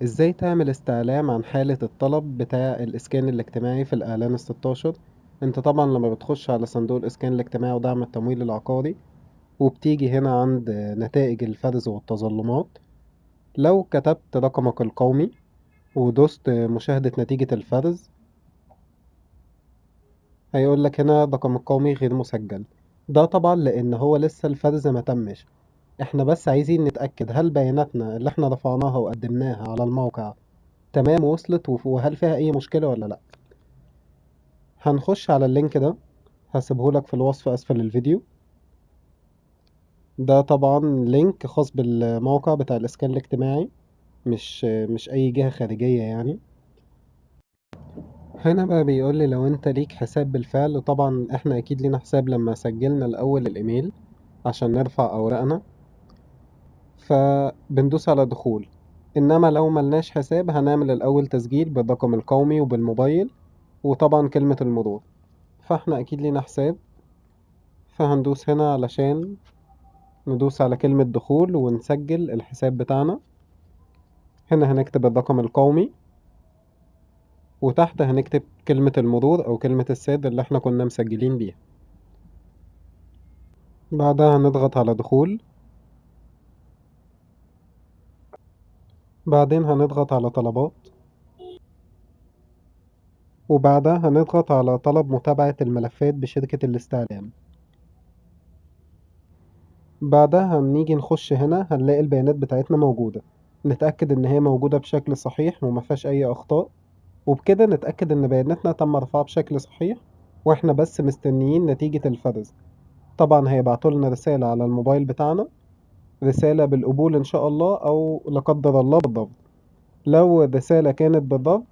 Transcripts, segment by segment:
ازاي تعمل استعلام عن حالة الطلب بتاع الإسكان الاجتماعي في الإعلان ال16؟ انت طبعا لما بتخش على صندوق الإسكان الاجتماعي ودعم التمويل العقاري وبتيجي هنا عند نتائج الفرز والتظلمات، لو كتبت رقمك القومي ودوست مشاهدة نتيجة الفرز هيقولك هنا رقم القومي غير مسجل. ده طبعا لأن هو لسه الفرز ما تمش. احنا بس عايزين نتأكد هل بياناتنا اللي احنا رفعناها وقدمناها على الموقع تمام وصلت وهل فيها أي مشكلة ولا لأ. هنخش على اللينك ده، هسيبهولك في الوصف أسفل الفيديو. ده طبعا لينك خاص بالموقع بتاع الإسكان الاجتماعي، مش أي جهة خارجية يعني. هنا بقى بيقول لي لو انت ليك حساب بالفعل، طبعا احنا اكيد لينا حساب لما سجلنا الاول الايميل عشان نرفع اوراقنا، فبندوس على دخول. انما لو ملناش حساب هنعمل الاول تسجيل بالرقم القومي وبالموبايل وطبعا كلمة المرور. فاحنا اكيد لينا حساب، فهندوس هنا علشان ندوس على كلمة دخول ونسجل الحساب بتاعنا. هنا هنكتب الرقم القومي وتحت هنكتب كلمة المرور أو كلمة السر اللي احنا كنا مسجلين بيها. بعدها هنضغط على دخول، بعدين هنضغط على طلبات، وبعدها هنضغط على طلب متابعة الملفات بشركة الاستعلام. بعدها هنيجي نخش هنا هنلاقي البيانات بتاعتنا موجودة، نتأكد إن هي موجودة بشكل صحيح ومفيهاش أي أخطاء، وبكده نتأكد إن بياناتنا تم رفعها بشكل صحيح وإحنا بس مستنيين نتيجة الفرز. طبعا هيبعتولنا رسالة على الموبايل بتاعنا، رسالة بالقبول إن شاء الله أو لا قدر الله بالرفض. لو الرسالة كانت بالرفض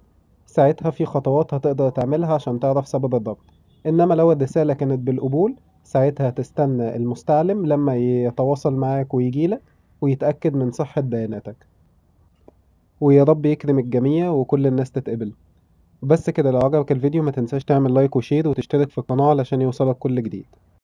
ساعتها في خطوات هتقدر تعملها عشان تعرف سبب الرفض، إنما لو الرسالة كانت بالقبول ساعتها هتستنى المستعلم لما يتواصل معاك ويجيلك ويتأكد من صحة بياناتك. ويا رب يكرم الجميع وكل الناس تتقبل. بس كده، لو عجبك الفيديو ما تنساش تعمل لايك وشير وتشترك في القناة علشان يوصلك كل جديد.